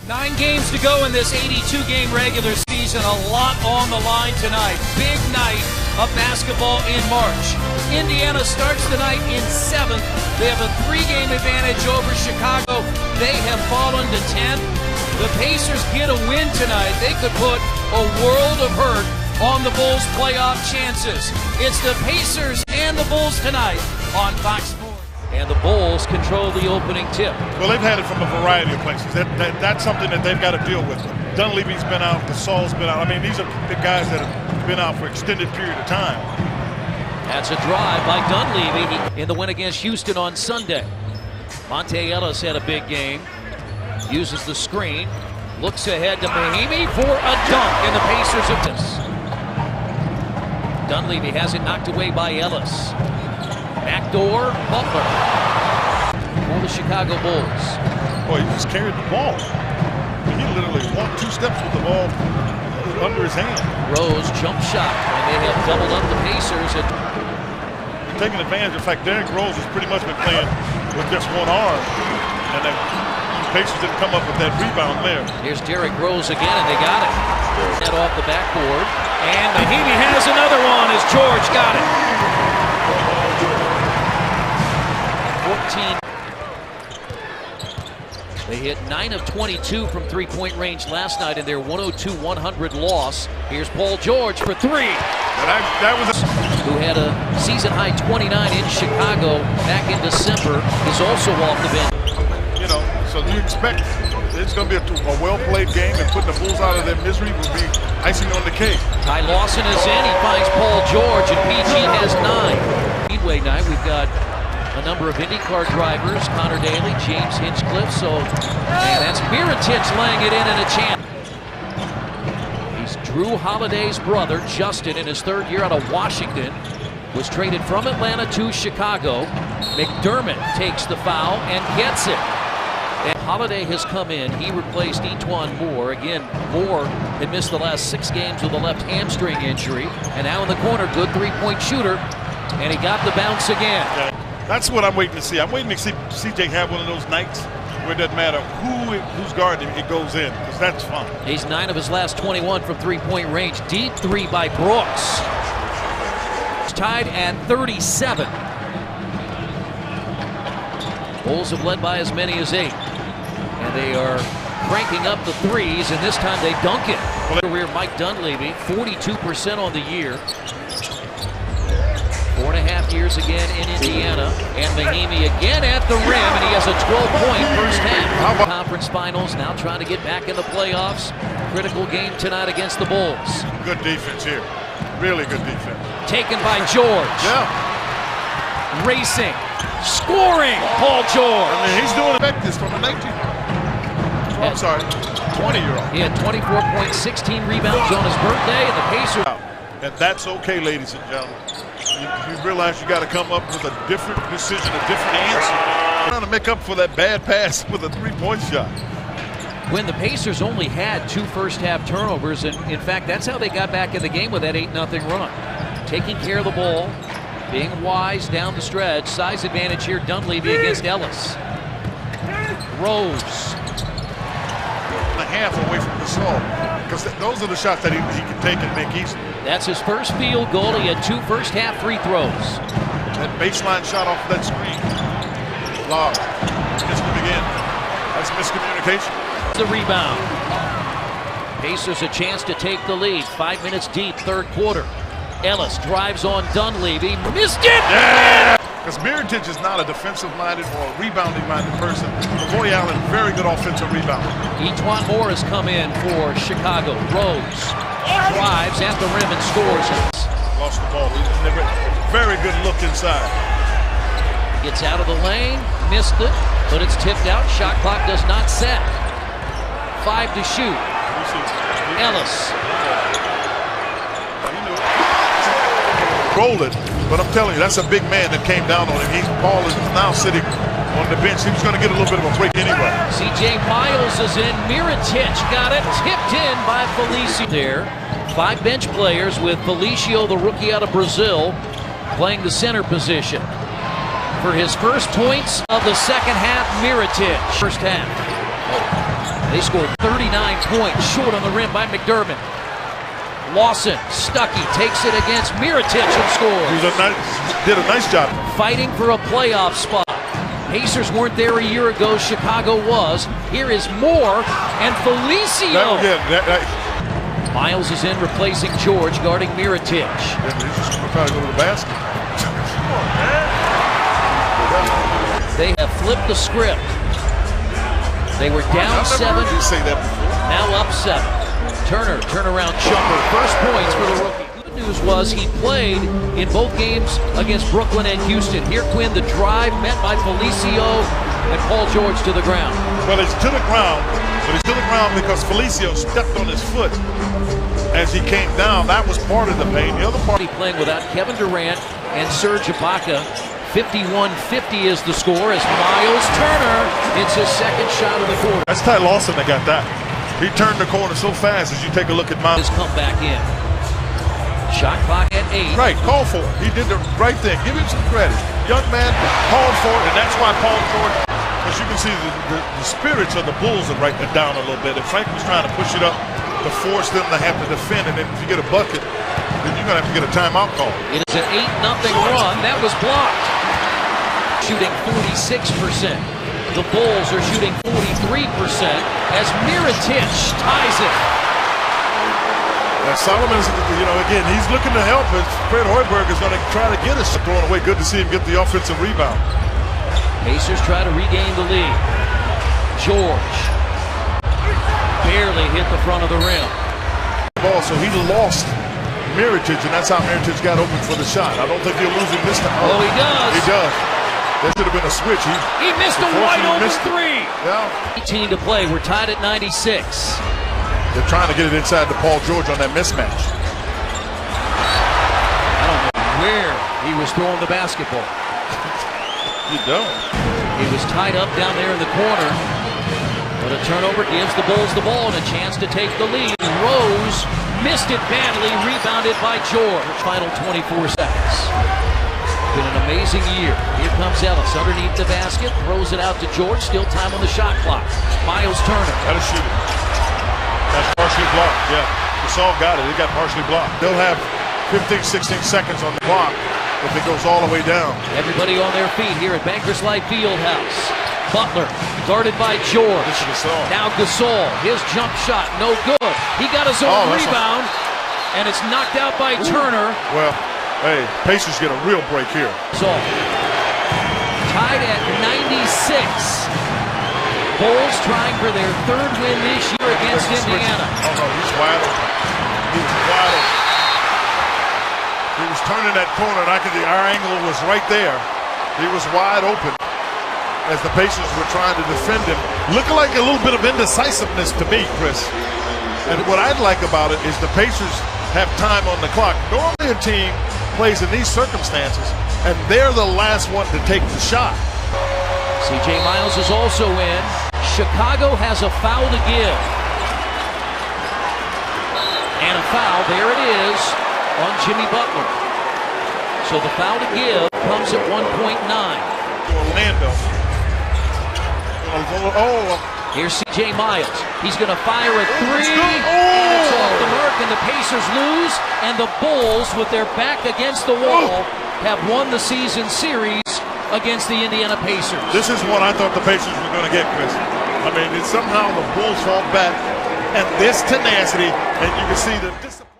9 games to go in this 82-game regular season. A lot on the line tonight. Big night of basketball in March. Indiana starts the night in 7th. They have a 3-game advantage over Chicago. They have fallen to 10th. The Pacers get a win tonight. They could put a world of hurt on the Bulls' playoff chances. It's the Pacers and the Bulls tonight on Fox Sports. And the Bulls control the opening tip. Well, they've had it from a variety of places. That's something that they've got to deal with. Dunleavy's been out. Gasol's been out. I mean, these are the guys that have been out for an extended period of time. That's a drive by Dunleavy in the win against Houston on Sunday. Monte Ellis had a big game. Uses the screen. Looks ahead to Mahimi for a dunk, and the Pacers have this. Dunleavy has it knocked away by Ellis. Backdoor, Butler for the Chicago Bulls. Boy, he just carried the ball. He literally walked 2 steps with the ball under his hand. Rose jump shot, and they have doubled up the Pacers. Taking advantage. In fact, Derrick Rose has pretty much been playing with just one arm, and the Pacers didn't come up with that rebound there. Here's Derrick Rose again, and they got it. That off the backboard, and Mahimi has another one as George got it. 14. They hit 9 of 22 from three-point range last night in their 102-100 loss. Here's Paul George for 3. Who had a season-high 29 in Chicago back in December, is also off the bench. You know, so you expect it's going to be a well-played game, and putting the Bulls out of their misery will be icing on the cake. Ty Lawson is in. He finds Paul George, and PG has 9. Speedway night, we've got a number of IndyCar drivers, Connor Daly, James Hinchcliffe, and that's Miritich laying it in and a chance. He's Drew Holiday's brother, Justin, in his 3rd year out of Washington, was traded from Atlanta to Chicago. McDermott takes the foul and gets it. And Holiday has come in. He replaced E'Twaun Moore. Again, Moore had missed the last 6 games with a left hamstring injury, and now in the corner, good 3-point shooter, and he got the bounce again. That's what I'm waiting to see. I'm waiting to see CJ have one of those nights where it doesn't matter who's guarding him, it goes in, because that's fun. He's 9 of his last 21 from 3-point range. Deep 3 by Brooks. It's tied at 37. Bulls have led by as many as 8. And they are cranking up the 3s, and this time they dunk it. Career Mike Dunleavy, 42% on the year. 4.5 years again in Indiana, and Mahimi again at the rim, and he has a 12-point first half. Conference finals, now trying to get back in the playoffs. Critical game tonight against the Bulls. Good defense here. Really good defense. Taken by George. Yeah. Racing. Scoring. Paul George. I mean, he's doing this from a 20-year-old. He had 24 points, 16 rebounds on his birthday, and the Pacers. And that's okay, ladies and gentlemen. You realize you got to come up with a different decision, a different answer. Trying to make up for that bad pass with a 3-point shot. When the Pacers only had 2 first-half turnovers, and in fact, that's how they got back in the game with that 8-0 run. Taking care of the ball, being wise down the stretch. Size advantage here, Dunleavy against Ellis. Rose. And a half away from Gasol, because those are the shots that he can take and make easy. That's his first field goal. He had 2 first-half free throws. That baseline shot off that screen. Lob. Missed it again. That's miscommunication. The rebound. Pacers a chance to take the lead. 5 minutes deep, 3rd quarter. Ellis drives on Dunleavy. Missed it! Yeah! Because Miritich is not a defensive-minded or a rebounding-minded person. Lavoy Allen, very good offensive rebounder. E'Twaun Moore has come in for Chicago. Rose drives at the rim and scores. Lost the ball. Very good look inside. Gets out of the lane, missed it, but it's tipped out. Shot clock does not set. 5 to shoot. Ellis. Rolled it, but I'm telling you, that's a big man that came down on him. Paul is now sitting on the bench. He was going to get a little bit of a break anyway. C.J. Miles is in. Miritich got it tipped in by Felicio there. 5 bench players with Felicio, the rookie out of Brazil, playing the center position. For his first points of the second half, Miritich. First half. They scored 39 points, short on the rim by McDermott. Lawson, Stuckey takes it against Mirotic and scores. Did a nice job. Fighting for a playoff spot. Pacers weren't there a year ago. Chicago was. Here is Moore and Felicio. Miles is in, replacing George, guarding Mirotic. He's just going to try to go to the basket. They have flipped the script. They were down 7. You say that before. Now up 7. Turner, turnaround jumper. First points for the rookie. Good news was he played in both games against Brooklyn and Houston. Here, Quinn, the drive met by Felicio and Paul George to the ground. Well, it's to the ground, but it's to the ground because Felicio stepped on his foot as he came down. That was part of the pain. The other part. Playing without Kevin Durant and Serge Ibaka. 51-50 is the score as Miles Turner hits his second shot of the quarter. That's Ty Lawson that got that. He turned the corner so fast as you take a look at Miles. Come back in. Shot clock at 8. Right, call for it. He did the right thing. Give him some credit. Young man called for it, and that's why Paul George, as you can see, the spirits of the Bulls are right down a little bit. If Frank was trying to push it up to force them to have to defend, and then if you get a bucket, then you're going to have to get a timeout call. It is an 8-0 run. That was blocked. Shooting 46%. The Bulls are shooting 43% as Mirotic ties it. Solomon's, again, he's looking to help, but Fred Hoiberg is going to try to get us thrown away. Good to see him get the offensive rebound. Pacers try to regain the lead. George barely hit the front of the rim. Ball, so he lost Mirotic, and that's how Mirotic got open for the shot. I don't think he'll lose him this time. Oh, he does. He does. There should have been a switch. He missed a wide open 3. Yeah. 18 to play. We're tied at 96. They're trying to get it inside to Paul George on that mismatch. I don't know where he was throwing the basketball. You don't. He was tied up down there in the corner. But a turnover gives the Bulls the ball and a chance to take the lead. Rose missed it badly, rebounded by George. Final 24 seconds. Been an amazing year. Here comes Ellis underneath the basket, throws it out to George. Still time on the shot clock. Miles Turner. Got to shoot it. That's partially blocked. Yeah, Gasol got it. It got partially blocked. They'll have 15, 16 seconds on the clock if it goes all the way down. Everybody on their feet here at Bankers Life Fieldhouse. Butler guarded by George. Now Gasol. His jump shot no good. He got his own rebound, and it's knocked out by Turner. Well. Hey, Pacers get a real break here. So, tied at 96. Bulls trying for their 3rd win this year against Indiana. Oh, no, he's wide open. He was wide open. He was turning that corner, and our angle was right there. He was wide open as the Pacers were trying to defend him. Looking like a little bit of indecisiveness to me, Chris. And what I'd like about it is the Pacers have time on the clock. Normally a team plays in these circumstances, and they're the last one to take the shot. C.J. Miles is also in. Chicago has a foul to give. And a foul, there it is, on Jimmy Butler. So the foul to give comes at 1.9. Orlando. Here's C.J. Miles. He's going to fire a 3. And it's off the mark, and the Pacers lose. And the Bulls, with their back against the wall, have won the season series against the Indiana Pacers. This is what I thought the Pacers were going to get, Chris. I mean, somehow the Bulls fall back, and this tenacity, and you can see the discipline.